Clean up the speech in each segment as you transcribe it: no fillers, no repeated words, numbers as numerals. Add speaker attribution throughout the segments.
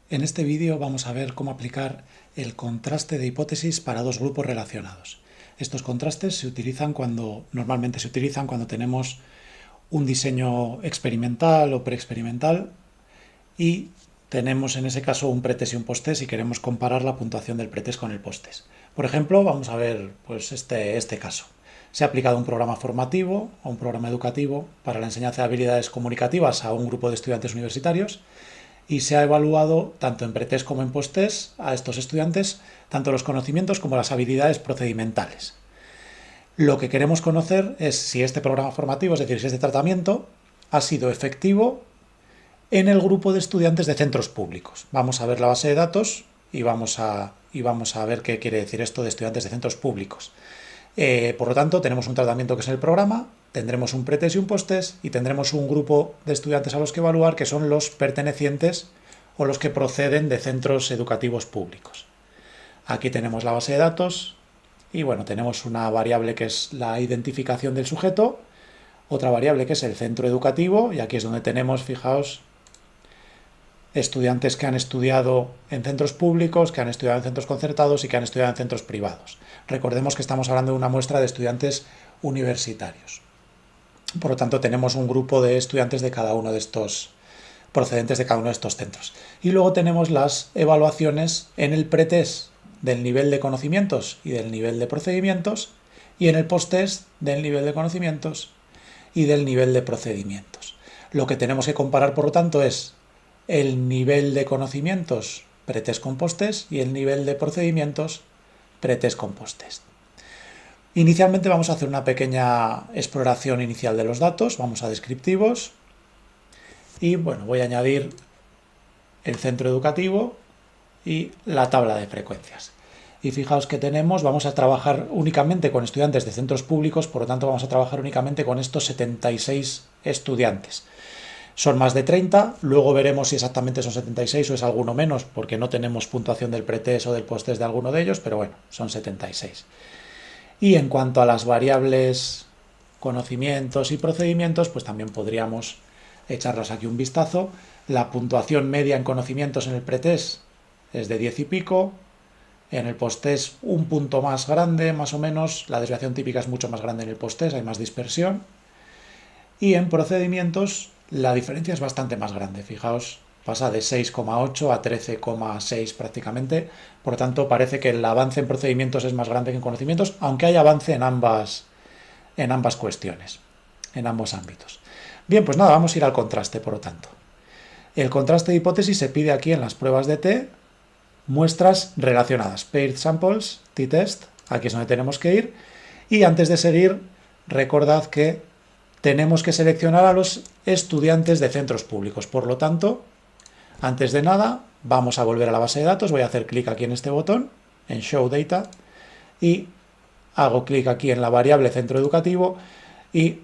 Speaker 1: En este vídeo vamos a ver cómo aplicar el contraste de hipótesis para dos grupos relacionados. Estos contrastes normalmente se utilizan cuando tenemos un diseño experimental o preexperimental y tenemos en ese caso un pretest y un posttest y queremos comparar la puntuación del pretest con el posttest. Por ejemplo, vamos a ver pues este caso. Se ha aplicado un programa formativo o un programa educativo para la enseñanza de habilidades comunicativas a un grupo de estudiantes universitarios y se ha evaluado tanto en pretest como en posttest a estos estudiantes tanto los conocimientos como las habilidades procedimentales. Lo que queremos conocer es si este programa formativo, es decir, si este tratamiento ha sido efectivo en el grupo de estudiantes de centros públicos. Vamos a ver la base de datos y vamos a ver qué quiere decir esto de estudiantes de centros públicos. Por lo tanto, tenemos un tratamiento que es el programa, tendremos un pretest y un posttest y tendremos un grupo de estudiantes a los que evaluar que son los pertenecientes o los que proceden de centros educativos públicos. Aquí tenemos la base de datos y bueno, tenemos una variable que es la identificación del sujeto, otra variable que es el centro educativo y aquí es donde tenemos, fijaos, estudiantes que han estudiado en centros públicos, que han estudiado en centros concertados y que han estudiado en centros privados. Recordemos que estamos hablando de una muestra de estudiantes universitarios. Por lo tanto, tenemos un grupo de estudiantes de cada uno de estos, procedentes de cada uno de estos centros. Y luego tenemos las evaluaciones en el pretest del nivel de conocimientos y del nivel de procedimientos y en el posttest del nivel de conocimientos y del nivel de procedimientos. Lo que tenemos que comparar, por lo tanto, es el nivel de conocimientos pretest con posttest y el nivel de procedimientos pretest con posttest. Inicialmente vamos a hacer una pequeña exploración inicial de los datos, vamos a descriptivos y bueno, voy a añadir el centro educativo y la tabla de frecuencias. Y fijaos que vamos a trabajar únicamente con estudiantes de centros públicos, por lo tanto vamos a trabajar únicamente con estos 76 estudiantes. Son más de 30, luego veremos si exactamente son 76 o es alguno menos, porque no tenemos puntuación del pretest o del posttest de alguno de ellos, pero bueno, son 76. Y en cuanto a las variables conocimientos y procedimientos, pues también podríamos echarlas aquí un vistazo. La puntuación media en conocimientos en el pretest es de 10 y pico, en el posttest un punto más grande, más o menos, la desviación típica es mucho más grande en el posttest, hay más dispersión. Y en procedimientos la diferencia es bastante más grande, fijaos, pasa de 6,8 a 13,6 prácticamente, por lo tanto parece que el avance en procedimientos es más grande que en conocimientos, aunque hay avance en ambas cuestiones, en ambos ámbitos. Bien, pues nada, vamos a ir al contraste, por lo tanto. El contraste de hipótesis se pide aquí en las pruebas de T, muestras relacionadas, paired samples, t-test, aquí es donde tenemos que ir, y antes de seguir, recordad que tenemos que seleccionar a los estudiantes de centros públicos. Por lo tanto, antes de nada, vamos a volver a la base de datos. Voy a hacer clic aquí en este botón, en Show Data, y hago clic aquí en la variable centro educativo y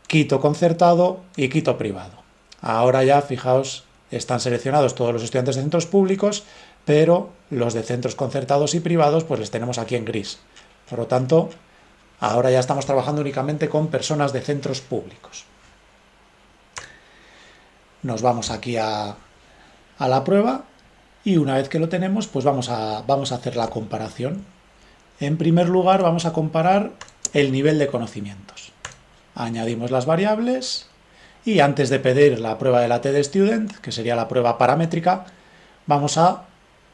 Speaker 1: quito concertado y quito privado. Ahora ya, fijaos, están seleccionados todos los estudiantes de centros públicos, pero los de centros concertados y privados pues les tenemos aquí en gris. Por lo tanto, ahora ya estamos trabajando únicamente con personas de centros públicos. Nos vamos aquí a la prueba y una vez que lo tenemos, pues vamos a hacer la comparación. En primer lugar, vamos a comparar el nivel de conocimientos. Añadimos las variables y antes de pedir la prueba de la TD Student, que sería la prueba paramétrica, vamos a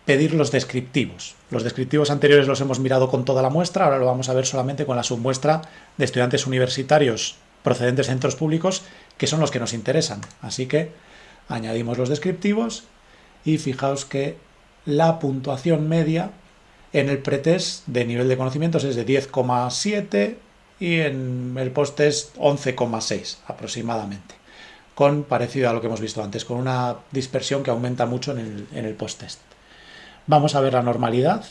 Speaker 1: pedir los descriptivos. Los descriptivos anteriores los hemos mirado con toda la muestra, ahora lo vamos a ver solamente con la submuestra de estudiantes universitarios procedentes de centros públicos, que son los que nos interesan. Así que añadimos los descriptivos y fijaos que la puntuación media en el pretest de nivel de conocimientos es de 10,7 y en el posttest 11,6 aproximadamente, con parecido a lo que hemos visto antes, con una dispersión que aumenta mucho en el posttest. Vamos a ver la normalidad.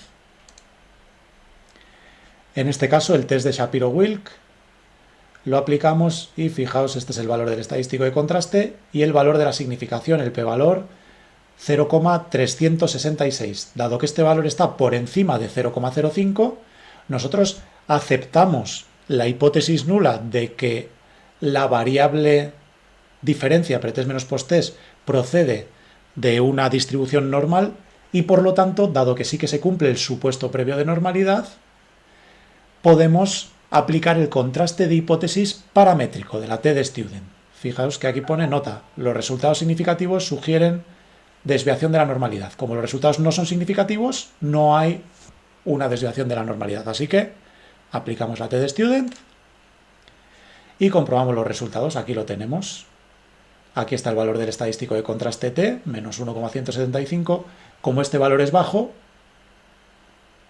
Speaker 1: En este caso, el test de Shapiro-Wilk lo aplicamos y fijaos, este es el valor del estadístico de contraste y el valor de la significación, el p-valor 0,366. Dado que este valor está por encima de 0,05, nosotros aceptamos la hipótesis nula de que la variable diferencia pretest menos posttest procede de una distribución normal y por lo tanto, dado que sí que se cumple el supuesto previo de normalidad, podemos aplicar el contraste de hipótesis paramétrico de la t-de-student. Fijaos que aquí pone nota, los resultados significativos sugieren desviación de la normalidad. Como los resultados no son significativos, no hay una desviación de la normalidad. Así que aplicamos la t-de-student y comprobamos los resultados. Aquí lo tenemos. Aquí está el valor del estadístico de contraste t, menos 1,175. Como este valor es bajo,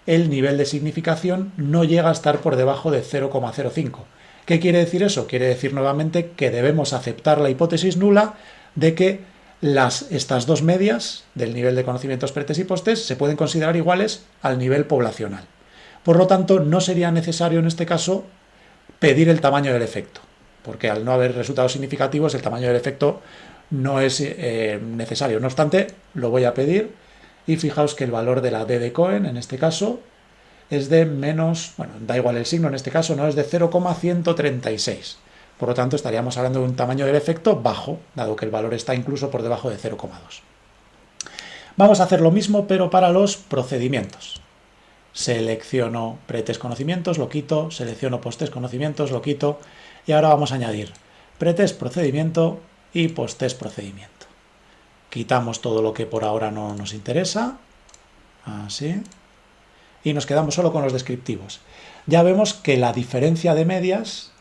Speaker 1: el nivel de significación no llega a estar por debajo de 0,05. ¿Qué quiere decir eso? Quiere decir nuevamente que debemos aceptar la hipótesis nula de que estas dos medias del nivel de conocimientos pre-test y post-test se pueden considerar iguales al nivel poblacional. Por lo tanto, no sería necesario en este caso pedir el tamaño del efecto, porque al no haber resultados significativos el tamaño del efecto no es necesario. No obstante, lo voy a pedir y fijaos que el valor de la D de Cohen en este caso es de menos, bueno, da igual el signo en este caso, no es de 0,136. Por lo tanto, estaríamos hablando de un tamaño del efecto bajo, dado que el valor está incluso por debajo de 0,2. Vamos a hacer lo mismo, pero para los procedimientos. Selecciono pre-test conocimientos, lo quito, selecciono post-test conocimientos, lo quito, y ahora vamos a añadir pre-test procedimiento y post-test procedimiento. Quitamos todo lo que por ahora no nos interesa, así, y nos quedamos solo con los descriptivos. Ya vemos que la diferencia de medias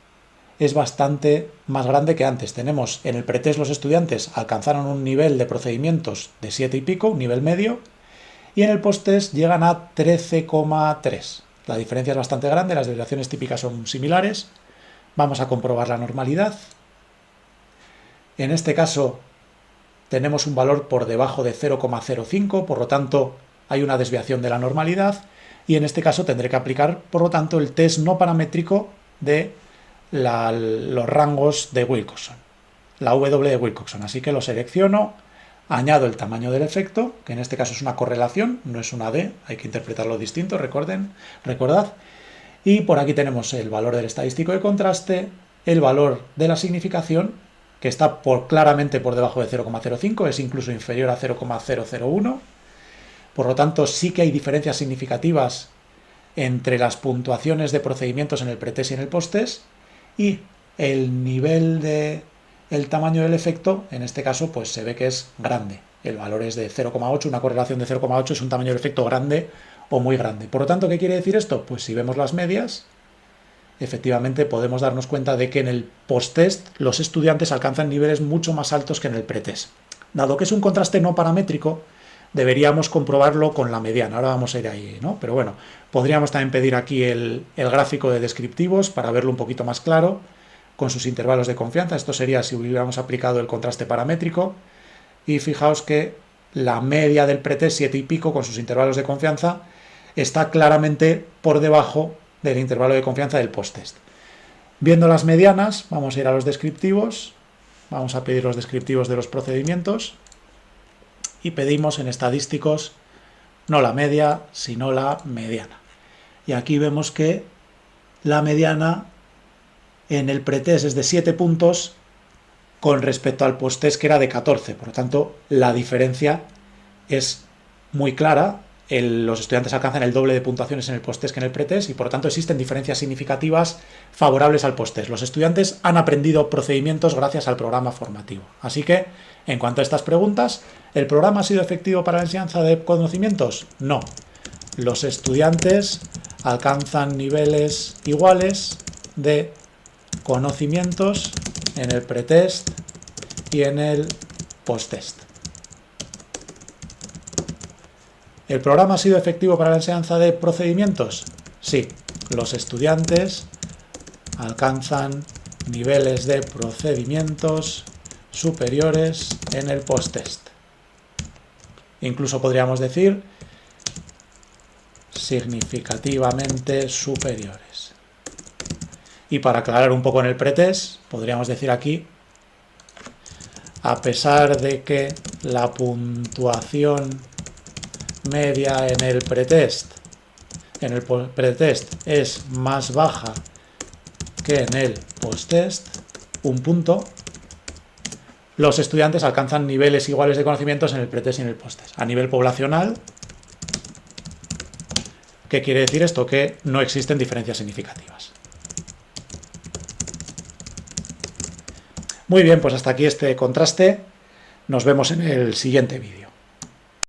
Speaker 1: es bastante más grande que antes. Tenemos en el pretest los estudiantes alcanzaron un nivel de procedimientos de 7 y pico, un nivel medio, y en el post-test llegan a 13,3. La diferencia es bastante grande, las desviaciones típicas son similares. Vamos a comprobar la normalidad. En este caso tenemos un valor por debajo de 0,05, por lo tanto hay una desviación de la normalidad, y en este caso tendré que aplicar, por lo tanto, el test no paramétrico de los rangos de Wilcoxon, la W de Wilcoxon. Así que lo selecciono, añado el tamaño del efecto, que en este caso es una correlación, no es una D, hay que interpretarlo distinto, recordad. Y por aquí tenemos el valor del estadístico de contraste, el valor de la significación, que está claramente por debajo de 0,05, es incluso inferior a 0,001. Por lo tanto, sí que hay diferencias significativas entre las puntuaciones de procedimientos en el pretest y en el posttest, y el nivel el tamaño del efecto, en este caso, pues se ve que es grande. El valor es de 0,8, una correlación de 0,8 es un tamaño del efecto grande o muy grande. Por lo tanto, ¿qué quiere decir esto? Pues si vemos las medias, efectivamente podemos darnos cuenta de que en el post-test los estudiantes alcanzan niveles mucho más altos que en el pretest. Dado que es un contraste no paramétrico, deberíamos comprobarlo con la mediana. Ahora vamos a ir ahí, ¿no? Pero bueno, podríamos también pedir aquí el gráfico de descriptivos para verlo un poquito más claro, con sus intervalos de confianza. Esto sería si hubiéramos aplicado el contraste paramétrico. Y fijaos que la media del pretest, 7 y pico, con sus intervalos de confianza, está claramente por debajo del intervalo de confianza del post-test. Viendo las medianas, vamos a ir a los descriptivos, vamos a pedir los descriptivos de los procedimientos y pedimos en estadísticos no la media, sino la mediana. Y aquí vemos que la mediana en el pretest es de 7 puntos con respecto al post-test, que era de 14. Por lo tanto, la diferencia es muy clara. Los estudiantes alcanzan el doble de puntuaciones en el post-test que en el pretest y por lo tanto existen diferencias significativas favorables al post-test. Los estudiantes han aprendido procedimientos gracias al programa formativo. Así que, en cuanto a estas preguntas, ¿el programa ha sido efectivo para la enseñanza de conocimientos? No. Los estudiantes alcanzan niveles iguales de conocimientos en el pretest y en el post-test. ¿El programa ha sido efectivo para la enseñanza de procedimientos? Sí, los estudiantes alcanzan niveles de procedimientos superiores en el post-test. Incluso podríamos decir significativamente superiores. Y para aclarar un poco en el pretest, podríamos decir aquí, a pesar de que la puntuación media en el pretest es más baja que en el posttest, un punto, los estudiantes alcanzan niveles iguales de conocimientos en el pretest y en el posttest. A nivel poblacional, ¿qué quiere decir esto? Que no existen diferencias significativas. Muy bien, pues hasta aquí este contraste. Nos vemos en el siguiente vídeo.